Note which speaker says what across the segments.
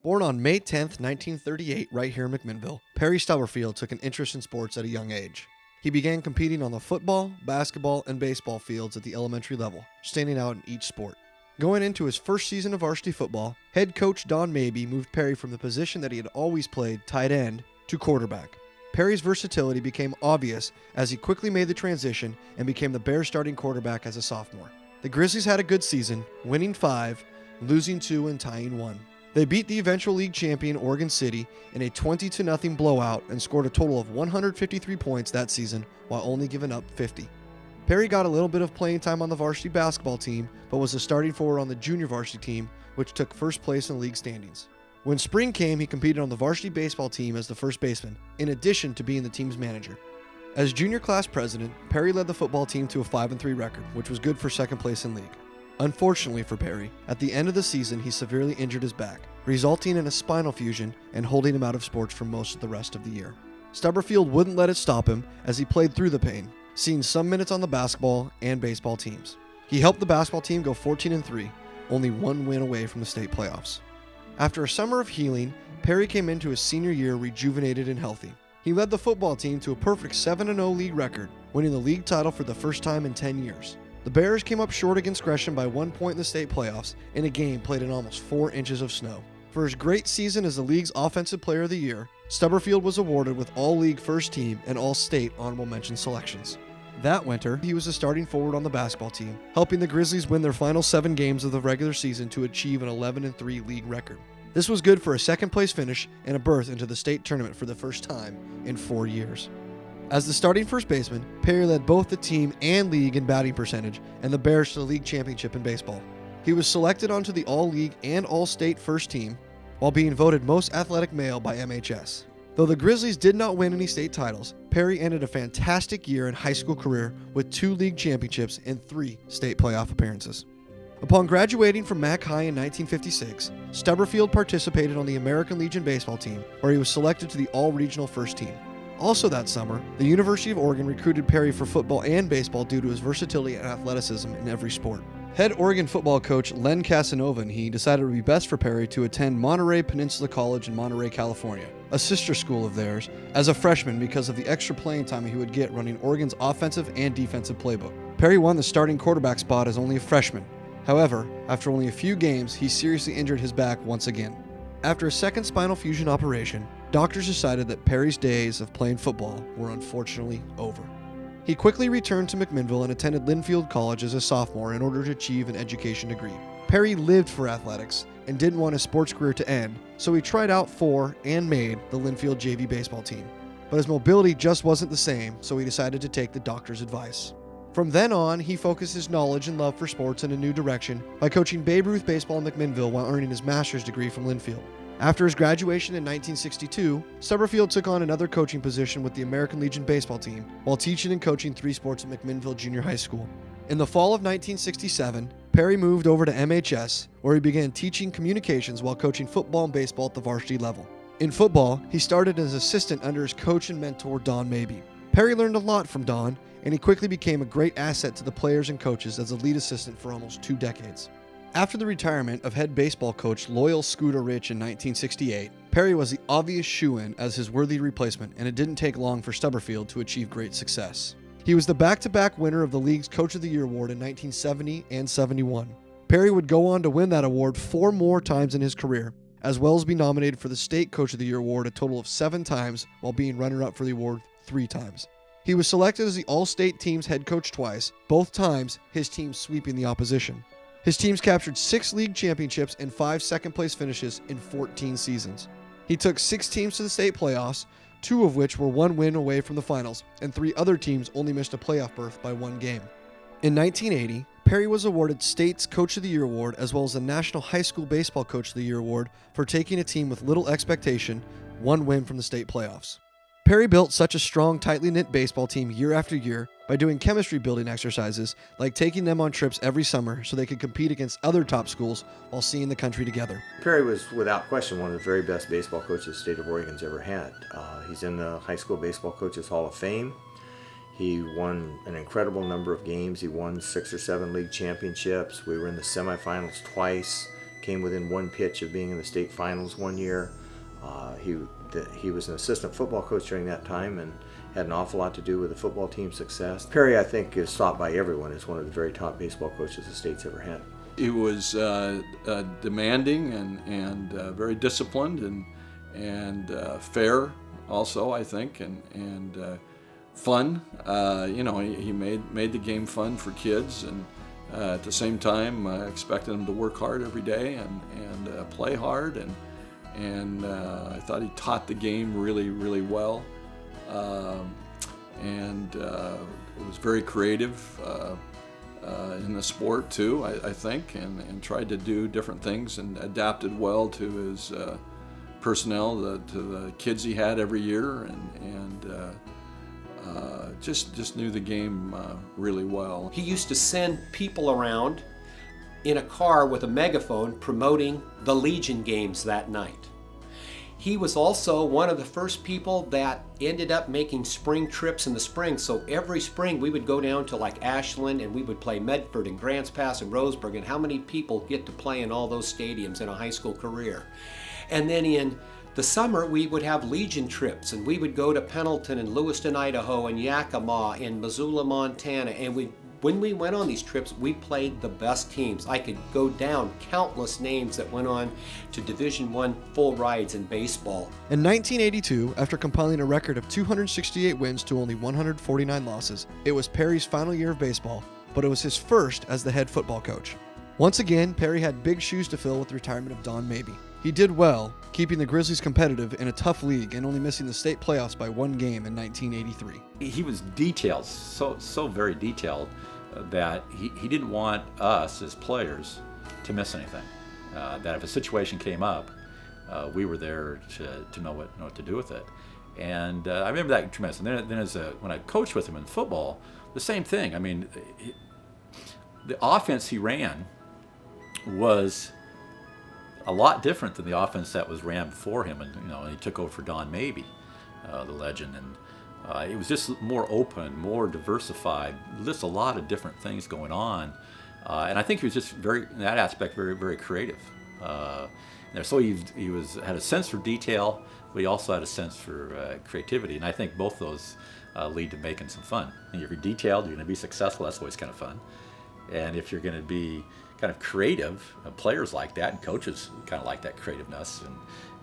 Speaker 1: Born on May 10, 1938, right here in McMinnville, Perry Stubberfield took an interest in sports at a young age. He began competing on the football, basketball, and baseball fields at the elementary level, standing out in each sport. Going into his first season of varsity football, head coach Don Mabey moved Perry from the position that he had always played, tight end, to quarterback. Perry's versatility became obvious as he quickly made the transition and became the Bears' starting quarterback as a sophomore. The Grizzlies had a good season, winning 5, losing 2, and tying 1. They beat the eventual league champion Oregon City in a 20-0 blowout and scored a total of 153 points that season while only giving up 50. Perry got a little bit of playing time on the varsity basketball team, but was the starting forward on the junior varsity team, which took first place in league standings. When spring came, he competed on the varsity baseball team as the first baseman, in addition to being the team's manager. As junior class president, Perry led the football team to a 5-3 record, which was good for second place in league. Unfortunately for Perry, at the end of the season he severely injured his back, resulting in a spinal fusion and holding him out of sports for most of the rest of the year. Stubberfield wouldn't let it stop him as he played through the pain, seeing some minutes on the basketball and baseball teams. He helped the basketball team go 14-3, only one win away from the state playoffs. After a summer of healing, Perry came into his senior year rejuvenated and healthy. He led the football team to a perfect 7-0 league record, winning the league title for the first time in 10 years. The Bears came up short against Gresham by 1 point in the state playoffs in a game played in almost 4 inches of snow. For his great season as the league's Offensive Player of the Year, Stubberfield was awarded with All-League First Team and All-State Honorable Mention selections. That winter, he was the starting forward on the basketball team, helping the Grizzlies win their final 7 games of the regular season to achieve an 11-3 league record. This was good for a second-place finish and a berth into the state tournament for the first time in 4 years. As the starting first baseman, Perry led both the team and league in batting percentage and the Bears to the league championship in baseball. He was selected onto the All-League and All-State First Team, while being voted Most Athletic Male by MHS. Though the Grizzlies did not win any state titles, Perry ended a fantastic year in high school career with 2 league championships and 3 state playoff appearances. Upon graduating from Mac High in 1956, Stubberfield participated on the American Legion baseball team, where he was selected to the All-Regional First Team. Also that summer, the University of Oregon recruited Perry for football and baseball due to his versatility and athleticism in every sport. Head Oregon football coach Len Casanova and he decided it would be best for Perry to attend Monterey Peninsula College in Monterey, California, a sister school of theirs, as a freshman because of the extra playing time he would get running Oregon's offensive and defensive playbook. Perry won the starting quarterback spot as only a freshman. However, after only a few games, he seriously injured his back once again. After a second spinal fusion operation, doctors decided that Perry's days of playing football were unfortunately over. He quickly returned to McMinnville and attended Linfield College as a sophomore in order to achieve an education degree. Perry lived for athletics and didn't want his sports career to end, so he tried out for and made the Linfield JV baseball team. But his mobility just wasn't the same, so he decided to take the doctor's advice. From then on, he focused his knowledge and love for sports in a new direction by coaching Babe Ruth baseball in McMinnville while earning his master's degree from Linfield. After his graduation in 1962, Stubberfield took on another coaching position with the American Legion baseball team while teaching and coaching 3 sports at McMinnville Junior High School. In the fall of 1967, Perry moved over to MHS, where he began teaching communications while coaching football and baseball at the varsity level. In football, he started as assistant under his coach and mentor Don Mabey. Perry learned a lot from Don, and he quickly became a great asset to the players and coaches as a lead assistant for almost 2 decades. After the retirement of head baseball coach Loyal Scooter Rich in 1968, Perry was the obvious shoo-in as his worthy replacement, and it didn't take long for Stubberfield to achieve great success. He was the back-to-back winner of the league's Coach of the Year award in 1970 and 71. Perry would go on to win that award 4 more times in his career, as well as be nominated for the State Coach of the Year award a total of 7 times while being runner-up for the award 3 times. He was selected as the All-State team's head coach twice, both times his team sweeping the opposition. His teams captured 6 league championships and 5 second-place finishes in 14 seasons. He took 6 teams to the state playoffs, 2 of which were 1 win away from the finals, and 3 other teams only missed a playoff berth by 1 game. In 1980, Perry was awarded State's Coach of the Year award as well as the National High School Baseball Coach of the Year award for taking a team with little expectation, 1 win from the state playoffs. Perry built such a strong, tightly knit baseball team year after year by doing chemistry building exercises like taking them on trips every summer so they could compete against other top schools while seeing the country together.
Speaker 2: Perry was without question one of the very best baseball coaches the state of Oregon's ever had. He's in the High School Baseball Coaches Hall of Fame. He won an incredible number of games. He won 6 or 7 league championships. We were in the semifinals twice, came within one pitch of being in the state finals one year. He was an assistant football coach during that time and had an awful lot to do with the football team's success. Perry, I think, is thought by everyone as one of the very top baseball coaches the state's ever had.
Speaker 3: He was demanding and very disciplined and fair also, I think, and fun. He made the game fun for kids, and at the same time expected them to work hard every day and play hard. And I thought he taught the game really, really well. And it was very creative in the sport too, I think, and tried to do different things and adapted well to his personnel, to the kids he had every year, and just knew the game really well.
Speaker 4: He used to send people around in a car with a megaphone promoting the Legion games that night. He was also one of the first people that ended up making spring trips in the spring. So every spring we would go down to like Ashland and we would play Medford and Grants Pass and Roseburg. And how many people get to play in all those stadiums in a high school career? And then in the summer we would have Legion trips, and we would go to Pendleton and Lewiston, Idaho, and Yakima and Missoula, Montana. And when we went on these trips, we played the best teams. I could go down countless names that went on to Division I full rides in baseball.
Speaker 1: In 1982, after compiling a record of 268 wins to only 149 losses, it was Perry's final year of baseball, but it was his first as the head football coach. Once again, Perry had big shoes to fill with the retirement of Don Mabee. He did well, keeping the Grizzlies competitive in a tough league and only missing the state playoffs by one game in 1983.
Speaker 5: He was detailed, so very detailed, that he didn't want us as players to miss anything. That if a situation came up, we were there to know what to do with it. And I remember that tremendous. And then when I coached with him in football, the same thing. I mean, the offense he ran was a lot different than the offense that was ran before him, and he took over for Don Mabee, the legend, and it was just more open, more diversified, just a lot of different things going on, and I think he was just in that aspect, very, very creative. So he had a sense for detail, but he also had a sense for creativity, and I think both those lead to making some fun. And if you're detailed, you're going to be successful. That's always kind of fun. And if you're going to be kind of creative, players like that, and coaches kind of like that creativeness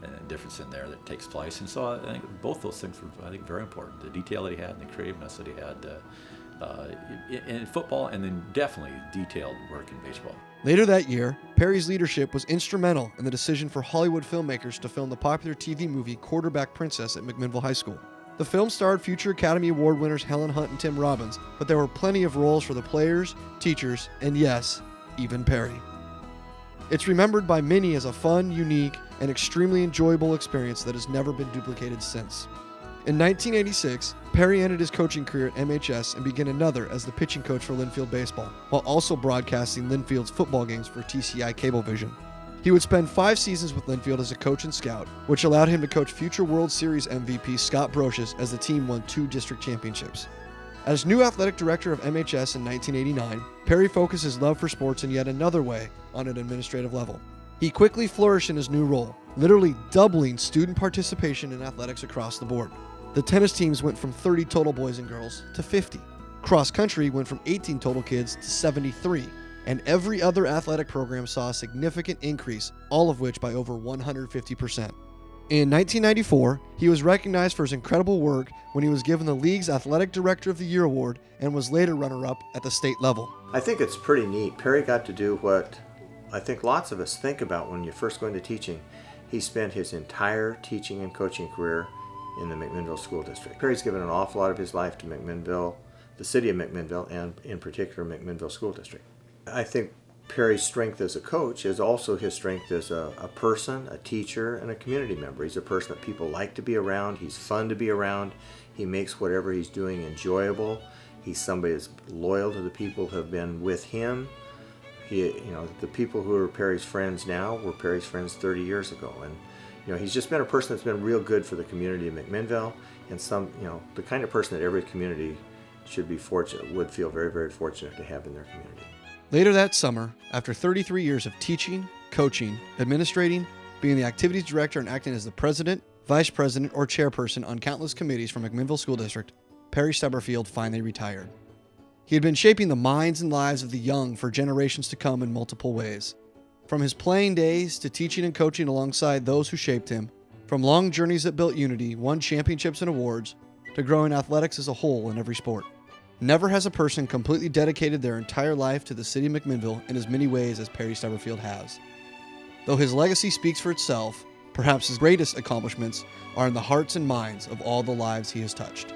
Speaker 5: and difference in there that takes place. And so I think both those things were, very important. The detail that he had and the creativeness that he had in football, and then definitely detailed work in baseball.
Speaker 1: Later that year, Perry's leadership was instrumental in the decision for Hollywood filmmakers to film the popular TV movie Quarterback Princess at McMinnville High School. The film starred future Academy Award winners Helen Hunt and Tim Robbins, but there were plenty of roles for the players, teachers, and yes, even Perry. It's remembered by many as a fun, unique, and extremely enjoyable experience that has never been duplicated since. In 1986, Perry ended his coaching career at MHS and began another as the pitching coach for Linfield Baseball, while also broadcasting Linfield's football games for TCI Cablevision. He would spend 5 seasons with Linfield as a coach and scout, which allowed him to coach future World Series MVP Scott Brocious as the team won 2 district championships. As new athletic director of MHS in 1989, Perry focused his love for sports in yet another way on an administrative level. He quickly flourished in his new role, literally doubling student participation in athletics across the board. The tennis teams went from 30 total boys and girls to 50. Cross country went from 18 total kids to 73. And every other athletic program saw a significant increase, all of which by over 150%. In 1994, he was recognized for his incredible work when he was given the league's Athletic Director of the Year award and was later runner-up at the state level.
Speaker 2: I think it's pretty neat. Perry got to do what I think lots of us think about when you first go into teaching. He spent his entire teaching and coaching career in the McMinnville School District. Perry's given an awful lot of his life to McMinnville, the city of McMinnville, and in particular McMinnville School District. I think Perry's strength as a coach is also his strength as a person, a teacher, and a community member. He's a person that people like to be around. He's fun to be around. He makes whatever he's doing enjoyable. He's somebody that's loyal to the people who have been with him. The people who are Perry's friends now were Perry's friends 30 years ago. And he's just been a person that's been real good for the community of McMinnville, and the kind of person that every community would feel very, very fortunate to have in their community.
Speaker 1: Later that summer, after 33 years of teaching, coaching, administrating, being the activities director, and acting as the president, vice president, or chairperson on countless committees for McMinnville School District, Perry Stubberfield finally retired. He had been shaping the minds and lives of the young for generations to come in multiple ways. From his playing days to teaching and coaching alongside those who shaped him, from long journeys that built unity, won championships and awards, to growing athletics as a whole in every sport. Never has a person completely dedicated their entire life to the city of McMinnville in as many ways as Perry Stubberfield has. Though his legacy speaks for itself, perhaps his greatest accomplishments are in the hearts and minds of all the lives he has touched.